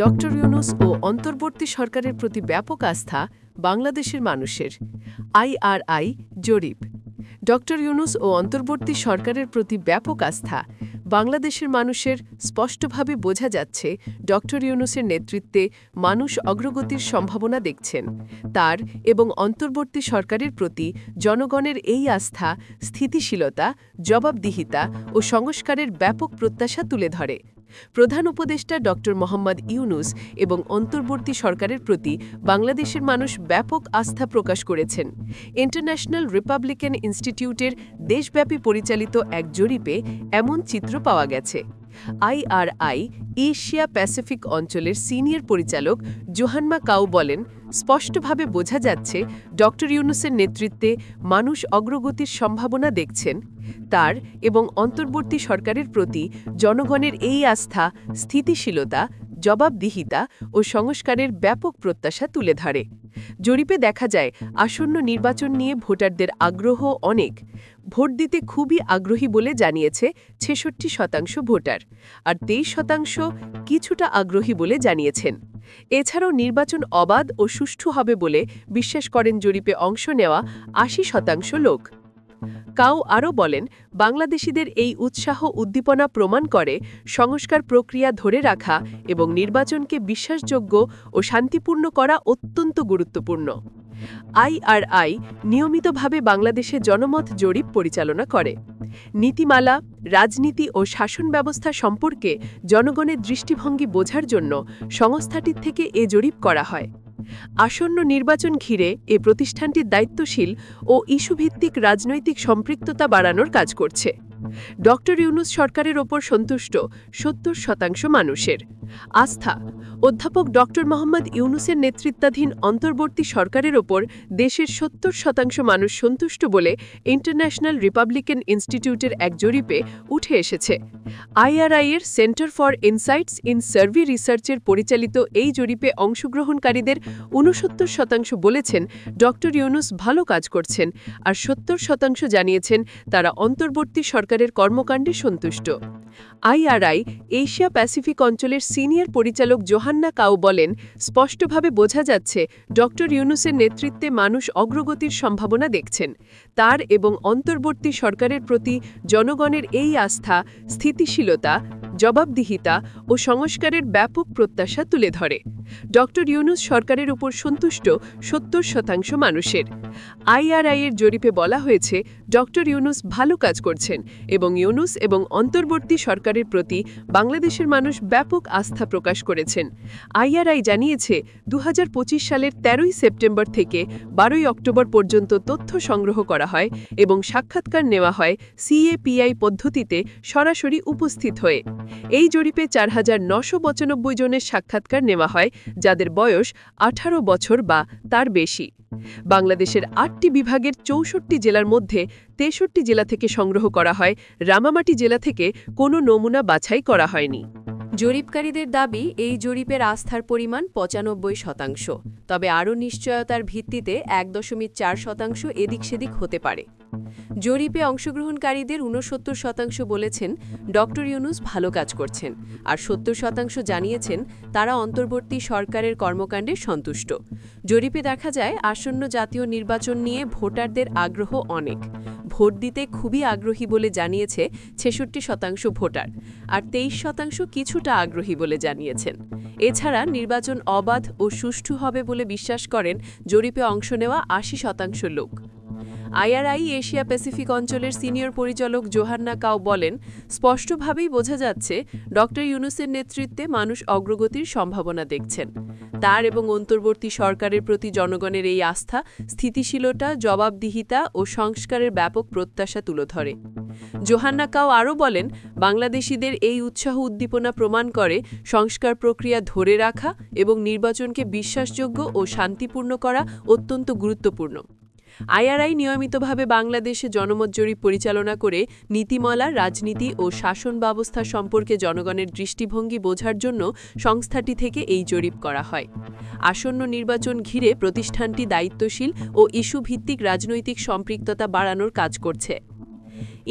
Doctor Yunus ও অন্তর্বর্তী সরকারের প্রতি ব্যাপক আস্থা বাংলাদেশের মানুষের। আইআরআই জরিপ। ডক্টর ইউনূস ও অন্তর্বর্তী সরকারের প্রতি ব্যাপক আস্থা বাংলাদেশের মানুষের। স্পষ্টভাবে বোঝা যাচ্ছে ডক্টর ইউনূসের নেতৃত্বে মানুষ অগ্রগতির সম্ভাবনা দেখছেন। তার এবং অন্তর্বর্তী সরকারের প্রতি জনগণের এই আস্থা স্থিতিশীলতা, জবাবদিহিতা ও সংস্কারের ব্যাপক প্রত্যাশা তুলে ধরে। প্রধান উপদেষ্টা ডক্টর মোহাম্মদ ইউনূস এবং অন্তর্বর্তী সরকারের প্রতি বাংলাদেশের মানুষ ব্যাপক আস্থা প্রকাশ করেছেন। ইন্টারন্যাশনাল রিপাবলিকান ইনস্টিটিউটের দেশব্যাপী পরিচালিত এক জরিপে এমন চিত্র পাওয়া গেছে। আইআরআই এশিয়া প্যাসিফিক অঞ্চলের সিনিয়র পরিচালক জোহান্না কাউ বলেন, স্পষ্টভাবে বোঝা যাচ্ছে ডক্টর ইউনূসের নেতৃত্বে মানুষ অগ্রগতির সম্ভাবনা দেখছেন। তার এবং অন্তর্বর্তী সরকারের প্রতি জনগণের এই আস্থা স্থিতিশীলতা, জবাবদিহিতা ও সংস্কারের ব্যাপক প্রত্যাশা তুলে ধরে। জরিপে দেখা যায় আসন্ন নির্বাচন নিয়ে ভোটারদের আগ্রহ অনেক। ভোট দিতে খুবই আগ্রহী বলে জানিয়েছে ৬৬% ভোটার, আর ২৩% কিছুটা আগ্রহী বলে জানিয়েছেন। এছাড়াও নির্বাচন অবাধ ও সুষ্ঠু হবে বলে বিশ্বাস করেন জরিপে অংশ নেওয়া ৮০% লোক। কাউ আরও বলেন, বাংলাদেশিদের এই উৎসাহ উদ্দীপনা প্রমাণ করে সংস্কার প্রক্রিয়া ধরে রাখা এবং নির্বাচনকে বিশ্বাসযোগ্য ও শান্তিপূর্ণ করা অত্যন্ত গুরুত্বপূর্ণ। আইআরআই নিয়মিতভাবে বাংলাদেশে জনমত জরিপ পরিচালনা করে। নীতিমালা, রাজনীতি ও শাসন ব্যবস্থা সম্পর্কে জনগণের দৃষ্টিভঙ্গি বোঝার জন্য সংস্থাটির থেকে এ জরিপ করা হয়। আসন্ন নির্বাচন ঘিরে এ প্রতিষ্ঠানটি দায়িত্বশীল ও ইস্যুভিত্তিক রাজনৈতিক সম্পৃক্ততা বাড়ানোর কাজ করছে। ডক্টর ইউনূস সরকারের ওপর সন্তুষ্ট ৭০% মানুষের। আস্থা। অধ্যাপক ডক্টর মোহাম্মদ ইউনূসের নেতৃত্বাধীন অন্তর্বর্তী সরকারের ওপর দেশের ৭০% মানুষ সন্তুষ্ট বলে ইন্টারন্যাশনাল রিপাবলিকান ইনস্টিটিউটের এক জরিপে উঠে এসেছে। আইআরআই-এর Center for Insights in Survey রিসার্চের পরিচালিত এই জরিপে অংশগ্রহণকারীদের ৬৯% বলেছেন ডক্টর ইউনূস ভালো কাজ করছেন, আর ৭০% জানিয়েছেন তারা অন্তর্বর্তী সরকারের কর্মকাণ্ডে সন্তুষ্ট। আইআরআই এশিয়া প্যাসিফিক অঞ্চলের সিনিয়র পরিচালক জোহান্না কাউ বলেন, স্পষ্টভাবে বোঝা যাচ্ছে ডক্টর ইউনূসের নেতৃত্বে মানুষ অগ্রগতির সম্ভাবনা দেখছেন। তার এবং অন্তর্বর্তী সরকারের প্রতি জনগণের এই আস্থা স্থিতিশীলতা, জবাবদিহিতা ও সংস্কারের ব্যাপক প্রত্যাশা তুলে ধরে। ডক্টর ইউনূস সরকারের উপর সন্তুষ্ট ৭০% মানুষের। আইআরআই-এর জরিপে বলা হয়েছে ডক্টর ইউনূস ভালো কাজ করছেন এবং ইউনূস এবং অন্তর্বর্তী সরকারের প্রতি বাংলাদেশের মানুষ ব্যাপক আস্থা প্রকাশ করেছেন। আইআরআই জানিয়েছে ২০২৫ সালের ১৩ই সেপ্টেম্বর থেকে ১২ই অক্টোবর পর্যন্ত তথ্য সংগ্রহ করা হয় এবং সাক্ষাৎকার নেওয়া হয় সিএপিআই পদ্ধতিতে সরাসরি উপস্থিত হয়ে। এই জরিপে ৪,৯৯৫ জনের সাক্ষাৎকার নেওয়া হয় যাদের বয়স ১৮ বছর বা তার বেশি। বাংলাদেশের ৮টি বিভাগের ৬৪ জেলার মধ্যে ৬৩ জেলা থেকে সংগ্রহ করা হয়, রাঙামাটি জেলা থেকে কোনো নমুনা বাছাই করা হয়নি। জরিপকারীদের দাবি, এই জরিপের আস্থার পরিমাণ ৯৫%, তবে আরও নিশ্চয়তার ভিত্তিতে ১.৪% এদিক সেদিক হতে পারে। জরিপে অংশগ্রহণকারীদের ৬৯% বলেছেন ডক্টর ইউনূস ভালো কাজ করছেন, আর ৭০% জানিয়েছেন তারা অন্তর্বর্তী সরকারের কর্মকাণ্ডে সন্তুষ্ট। জরিপে দেখা যায় আসন্ন জাতীয় নির্বাচন নিয়ে ভোটারদের আগ্রহ অনেক। ভোট দিতে খুবই আগ্রহী বলে জানিয়েছে ৬৬% ভোটার, আর ২৩% কিছুটা আগ্রহী বলে জানিয়েছেন। এছাড়া নির্বাচন অবাধ ও সুষ্ঠু হবে বলে বিশ্বাস করেন জরিপে অংশ নেওয়া ৮০% লোক। আইআরআই এশিয়া প্যাসিফিক অঞ্চলের সিনিয়র পরিচালক জোহান্না কাউ বলেন, স্পষ্টভাবেই বোঝা যাচ্ছে ডক্টর ইউনূসের নেতৃত্বে মানুষ অগ্রগতির সম্ভাবনা দেখছেন। তার এবং অন্তর্বর্তী সরকারের প্রতি জনগণের এই আস্থা স্থিতিশীলতা, জবাবদিহিতা ও সংস্কারের ব্যাপক প্রত্যাশা তুলে ধরে। জোহান্না কাউ আরও বলেন, বাংলাদেশিদের এই উৎসাহ উদ্দীপনা প্রমাণ করে সংস্কার প্রক্রিয়া ধরে রাখা এবং নির্বাচনকে বিশ্বাসযোগ্য ও শান্তিপূর্ণ করা অত্যন্ত গুরুত্বপূর্ণ। আইআরআই নিয়মিতভাবে বাংলাদেশে জনমত জরিপ পরিচালনা করে নীতিমালা, রাজনীতি ও শাসন ব্যবস্থা সম্পর্কে জনগণের দৃষ্টিভঙ্গি বোঝার জন্য সংস্থাটি থেকে এই জরিপ করা হয়। আসন্ন নির্বাচন ঘিরে প্রতিষ্ঠানটি দায়িত্বশীল ও ইস্যুভিত্তিক রাজনৈতিক সম্পৃক্ততা বাড়ানোর কাজ করছে।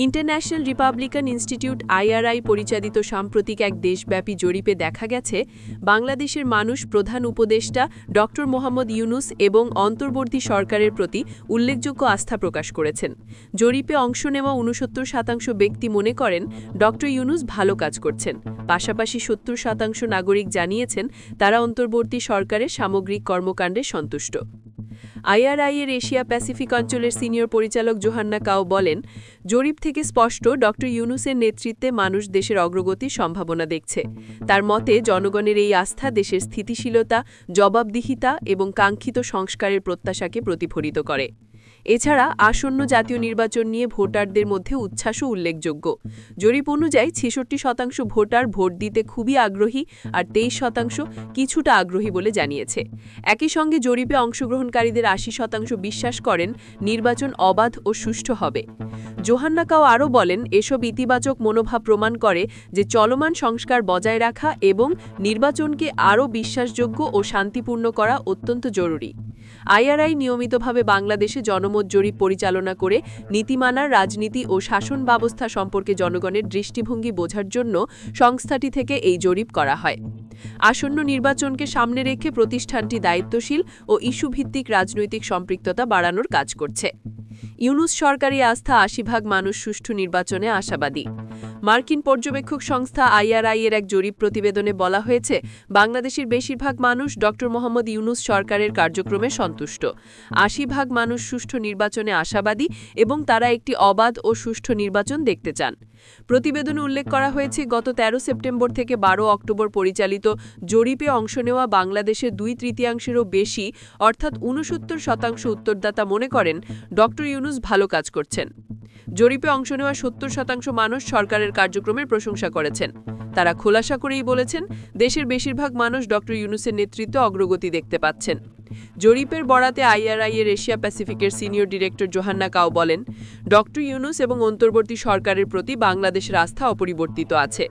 ইন্টারন্যাশনাল রিপাবলিকান ইনস্টিটিউট IRI পরিচালিত সাম্প্রতিক এক দেশব্যাপী জরিপে দেখা গেছে, বাংলাদেশের মানুষ প্রধান উপদেষ্টা ড. মোহাম্মদ ইউনূস এবং অন্তর্বর্তী সরকারের প্রতি উল্লেখযোগ্য আস্থা প্রকাশ করেছেন। জরিপে অংশ নেওয়া ৬৯% ব্যক্তি মনে করেন ড. ইউনূস ভালো কাজ করছেন। পাশাপাশি ৭০% নাগরিক জানিয়েছেন তারা অন্তর্বর্তী সরকারের সামগ্রিক কর্মকাণ্ডে সন্তুষ্ট। IRI এর এশিয়া প্যাসিফিক অঞ্চলের সিনিয়র পরিচালক জোহান্না কাও বলেন, জরিপ থেকে স্পষ্ট ড. ইউনূসের নেতৃত্বে মানুষ দেশের অগ্রগতির সম্ভাবনা দেখছে। তার মতে জনগণের এই আস্থা দেশের স্থিতিশীলতা, জবাবদিহিতা এবং কাঙ্ক্ষিত সংস্কারের প্রত্যাশাকে প্রতিফলিত করে। এছাড়া আসন্ন জাতীয় নির্বাচন নিয়ে ভোটারদের মধ্যে উচ্ছ্বাসও উল্লেখযোগ্য। জরিপ অনুযায়ী ৬৬% ভোটার ভোট দিতে খুবই আগ্রহী আর ২৩% কিছুটা আগ্রহী বলে জানিয়েছে। একই সঙ্গে জরিপে অংশগ্রহণকারীদের ৮০% বিশ্বাস করেন নির্বাচন অবাধ ও সুষ্ঠু হবে। জোহান্না কাও আরও বলেন, এসব ইতিবাচক মনোভাব প্রমাণ করে যে চলমান সংস্কার বজায় রাখা এবং নির্বাচনকে আরও বিশ্বাসযোগ্য ও শান্তিপূর্ণ করা অত্যন্ত জরুরি। IRI নিয়মিতভাবে বাংলাদেশে জনমত জরিপ পরিচালনা করে নীতিমালার রাজনীতি ও শাসন ব্যবস্থা সম্পর্কে জনগণের দৃষ্টিভঙ্গি বোঝার জন্য সংস্থাটি থেকে এই জরিপ করা হয়। আসন্ন নির্বাচনকে সামনে রেখে প্রতিষ্ঠানটি দায়িত্বশীল ও ইস্যুভিত্তিক রাজনৈতিক সম্পৃক্ততা বাড়ানোর কাজ করছে। ইউনূস সরকারি আস্থা ৮০% মানুষ সুষ্ঠু নির্বাচনে আশাবাদী। মার্কিন পর্যবেক্ষক সংস্থা IRI এর এক জরিপ প্রতিবেদনে বলা হয়েছে, বাংলাদেশের বেশিরভাগ মানুষ ড. মোহাম্মদ ইউনূস সরকারের কার্যক্রমে সন্তুষ্ট। ৮০% মানুষ সুষ্ঠু নির্বাচনে আশাবাদী এবং তারা একটি অবাধ ও সুষ্ঠু নির্বাচন দেখতে চান। প্রতিবেদনে উল্লেখ করা হয়েছে, গত ১৩ সেপ্টেম্বর থেকে ১২ অক্টোবর পরিচালিত জরিপে অংশ নেওয়া বাংলাদেশের ২/৩ বেশি অর্থাৎ ৬৯% উত্তরদাতা মনে করেন ড. ইউনূস ভালো কাজ করছেন। জরিপে অংশ নেওয়া ৭০% মানুষ সরকারের কার্যক্রমের প্রশংসা করেছেন। তারা খোলাসা করেই বলেছেন, দেশের বেশিরভাগ মানুষ ড. ইউনূসের নেতৃত্বে অগ্রগতি দেখতে পাচ্ছেন। জরিপের বরাতে IRI এর এশিয়া প্যাসিফিকের সিনিয়র ডিরেক্টর জোহান্না কাও বলেন, ড. ইউনূস এবং অন্তর্বর্তী সরকারের প্রতি বাংলাদেশের আস্থা অপরিবর্তিত আছে।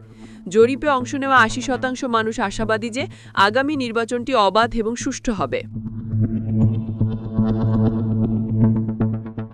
জরিপে অংশ নেওয়া ৮০% মানুষ আশাবাদী যে আগামী নির্বাচনটি অবাধ এবং সুষ্ঠু হবে।